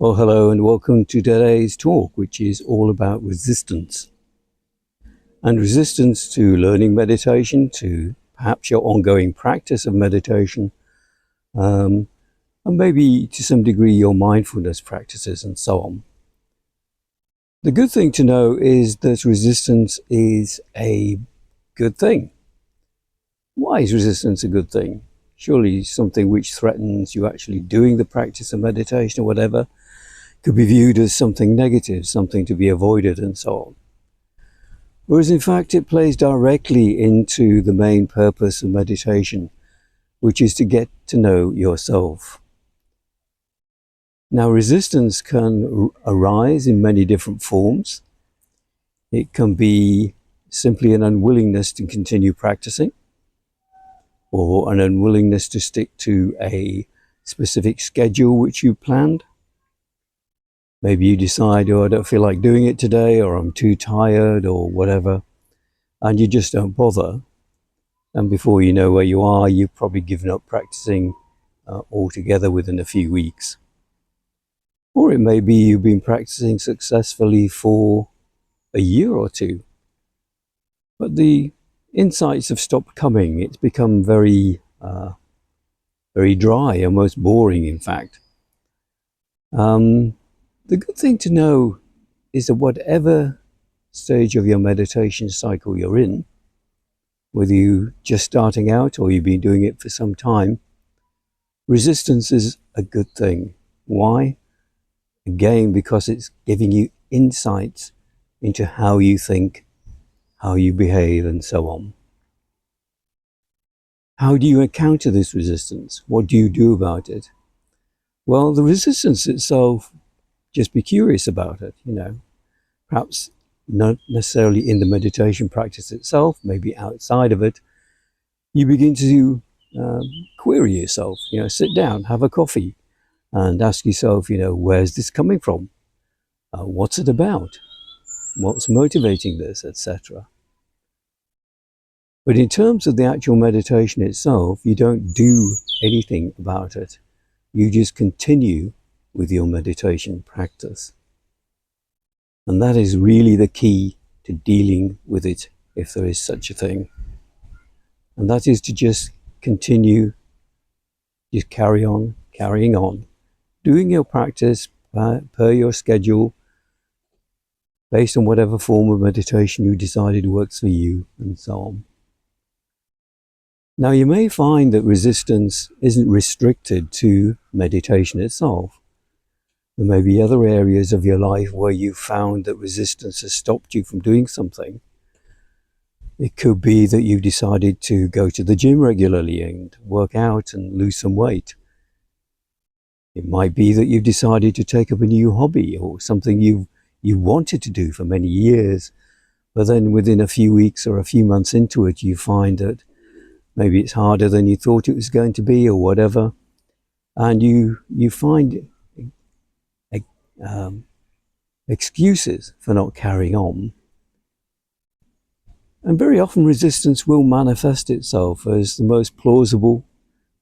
Well, hello and welcome to today's talk, which is all about resistance. And resistance to learning meditation, to perhaps your ongoing practice of meditation, and maybe to some degree your mindfulness practices and so on. The good thing to know is that resistance is a good thing. Why is resistance a good thing? Surely something which threatens you actually doing the practice of meditation or whatever could be viewed as something negative, something to be avoided and so on. Whereas in fact it plays directly into the main purpose of meditation, which is to get to know yourself. Now, resistance can arise in many different forms. It can be simply an unwillingness to continue practicing, or an unwillingness to stick to a specific schedule which you planned. Maybe you decide, oh, I don't feel like doing it today, or I'm too tired, or whatever, and you just don't bother. And before you know where you are, you've probably given up practicing altogether within a few weeks. Or it may be you've been practicing successfully for a year or two, but the insights have stopped coming. It's become very dry, almost boring, in fact. The good thing to know is that whatever stage of your meditation cycle you're in, whether you're just starting out or you've been doing it for some time, resistance is a good thing. Why? Again, because it's giving you insights into how you think, how you behave, and so on. How do you encounter this resistance? What do you do about it? Well, the resistance itself, just be curious about it, perhaps not necessarily in the meditation practice itself, maybe outside of it. You begin to query yourself, sit down, have a coffee, and ask yourself, where's this coming from? What's it about? What's motivating this, etc. But in terms of the actual meditation itself, you don't do anything about it. You just continue with your meditation practice. And that is really the key to dealing with it, if there is such a thing. And that is to just continue, just carrying on, doing your practice per your schedule, based on whatever form of meditation you decided works for you, and so on. Now, you may find that resistance isn't restricted to meditation itself. There may be other areas of your life where you found that resistance has stopped you from doing something. It could be that you've decided to go to the gym regularly and work out and lose some weight. It might be that you've decided to take up a new hobby or something you wanted to do for many years, but then within a few weeks or a few months into it, you find that maybe it's harder than you thought it was going to be or whatever, and you find excuses for not carrying on. And very often resistance will manifest itself as the most plausible,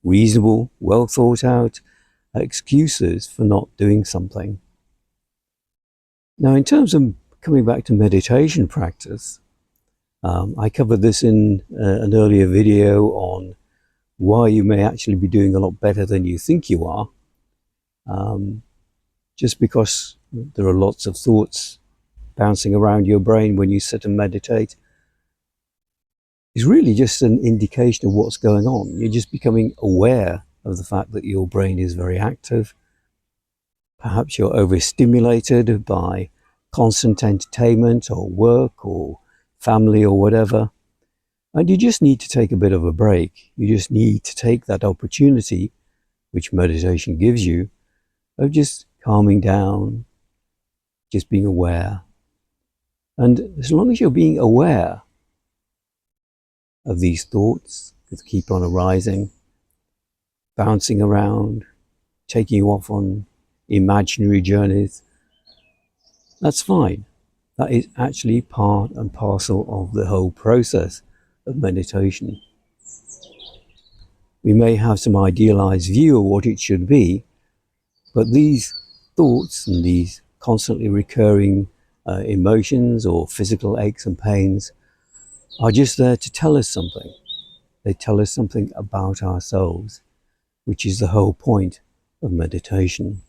reasonable, well thought out excuses for not doing something. Now, in terms of coming back to meditation practice, I covered this in an earlier video on why you may actually be doing a lot better than you think you are. Just because there are lots of thoughts bouncing around your brain when you sit and meditate is really just an indication of what's going on. You're just becoming aware of the fact that your brain is very active. Perhaps you're overstimulated by constant entertainment or work or family or whatever, and you just need to take a bit of a break. You just need to take that opportunity, which meditation gives you, of just calming down, just being aware. And as long as you're being aware of these thoughts that keep on arising, bouncing around, taking you off on imaginary journeys, that's fine. That is actually part and parcel of the whole process of meditation. We may have some idealized view of what it should be, but these thoughts and these constantly recurring emotions or physical aches and pains are just there to tell us something. They tell us something about ourselves, which is the whole point of meditation.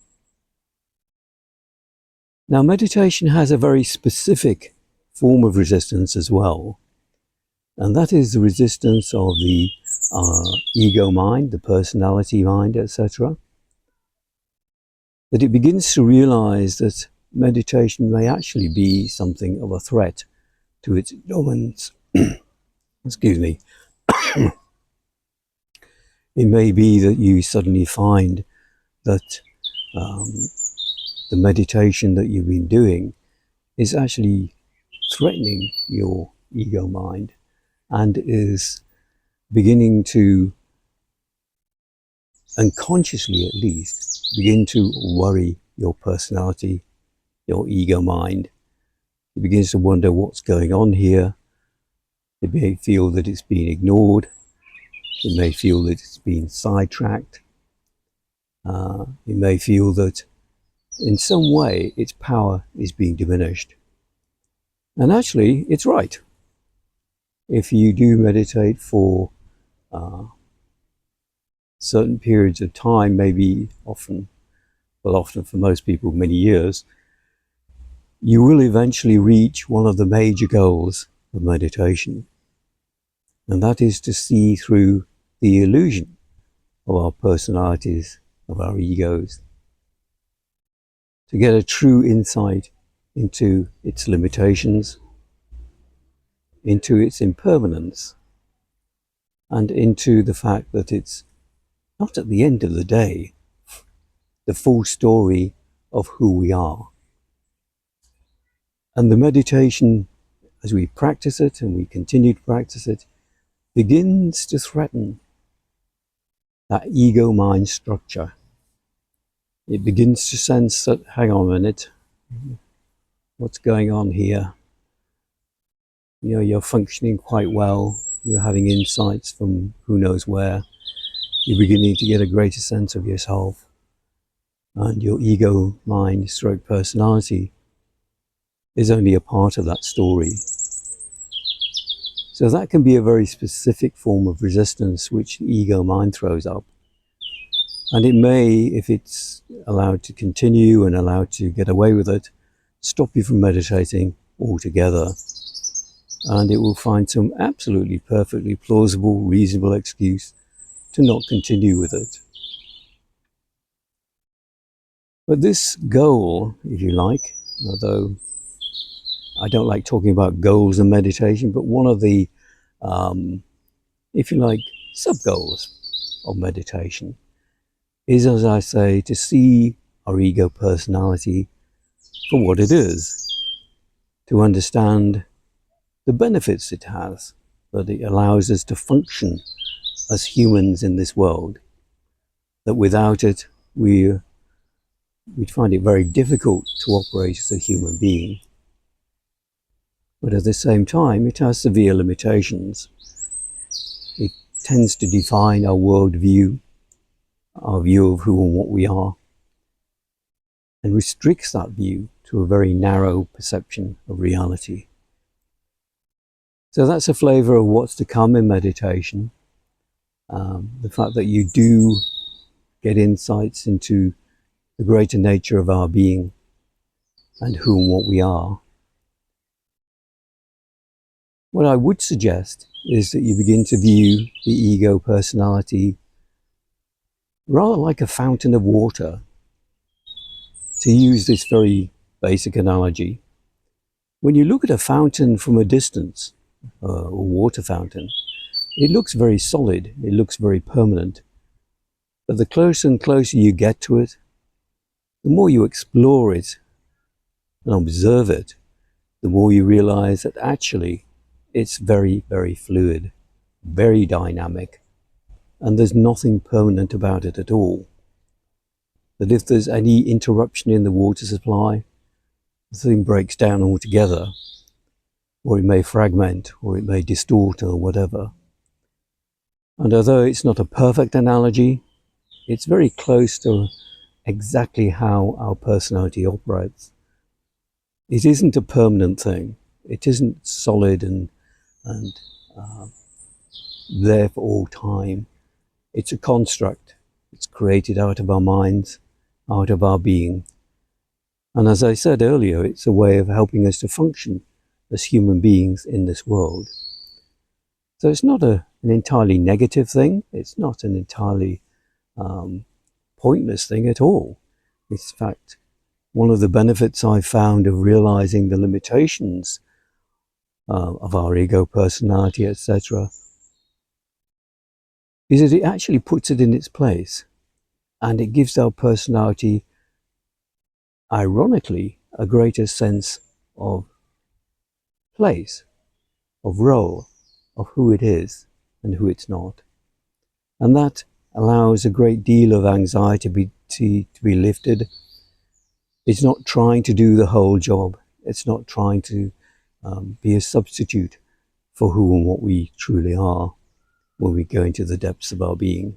Now, meditation has a very specific form of resistance as well, and that is the resistance of the ego mind, the personality mind, etc. That it begins to realize that meditation may actually be something of a threat to its dominance. Excuse me. It may be that you suddenly find that the meditation that you've been doing is actually threatening your ego mind and is beginning to, unconsciously at least, begin to worry your personality, your ego mind. It begins to wonder what's going on here. It may feel that it's been ignored. It may feel that it's been sidetracked. It may feel that in some way its power is being diminished. And actually, it's right. If you do meditate for certain periods of time, maybe often for most people, many years, you will eventually reach one of the major goals of meditation. And that is to see through the illusion of our personalities, of our egos, to get a true insight into its limitations, into its impermanence, and into the fact that it's not at the end of the day the full story of who we are. And the meditation, as we practice it and we continue to practice it, begins to threaten that ego mind structure. It begins to sense that, hang on a minute, what's going on here? You know, you're functioning quite well, you're having insights from who knows where, you're beginning to get a greater sense of yourself, and your ego mind stroke personality is only a part of that story. So that can be a very specific form of resistance which the ego mind throws up. And it may, if it's allowed to continue and allowed to get away with it, stop you from meditating altogether. And it will find some absolutely perfectly plausible, reasonable excuse to not continue with it. But this goal, if you like, although I don't like talking about goals in meditation, but one of the, if you like, sub-goals of meditation is, as I say, to see our ego personality for what it is, to understand the benefits it has, that it allows us to function as humans in this world, that without it we'd find it very difficult to operate as a human being. But at the same time, it has severe limitations. It tends to define our worldview, our view of who and what we are, and restricts that view to a very narrow perception of reality. So that's a flavour of what's to come in meditation. The fact that you do get insights into the greater nature of our being and who and what we are. What I would suggest is that you begin to view the ego personality rather like a fountain of water. To use this very basic analogy, when you look at a fountain from a distance, a water fountain, it looks very solid, it looks very permanent. But the closer and closer you get to it, the more you explore it and observe it, the more you realize that actually it's very, very fluid, very dynamic, and there's nothing permanent about it at all. That if there's any interruption in the water supply, the thing breaks down altogether, or it may fragment, or it may distort, or whatever. And although it's not a perfect analogy, it's very close to exactly how our personality operates. It isn't a permanent thing. It isn't solid and there for all time. It's a construct. It's created out of our minds, out of our being. And as I said earlier, it's a way of helping us to function as human beings in this world. So it's not an entirely negative thing. It's not an entirely pointless thing at all. It's, in fact, one of the benefits I've found of realizing the limitations of our ego, personality, etc., is that it actually puts it in its place, and it gives our personality, ironically, a greater sense of place, of role, of who it is and who it's not. And that allows a great deal of anxiety to be lifted. It's not trying to do the whole job. It's not trying to be a substitute for who and what we truly are when we go into the depths of our being.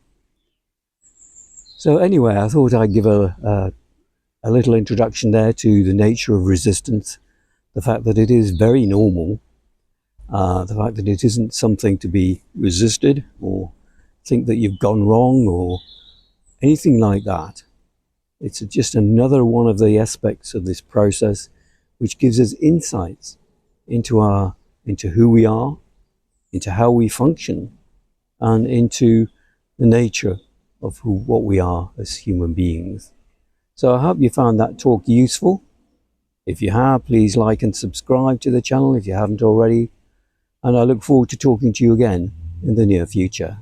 So anyway, I thought I'd give a little introduction there to the nature of resistance, the fact that it is very normal, the fact that it isn't something to be resisted or think that you've gone wrong or anything like that. It's just another one of the aspects of this process which gives us insights into who we are, into how we function, and into the nature of what we are as human beings. So I hope you found that talk useful. If you have, please like and subscribe to the channel if you haven't already, and I look forward to talking to you again in the near future.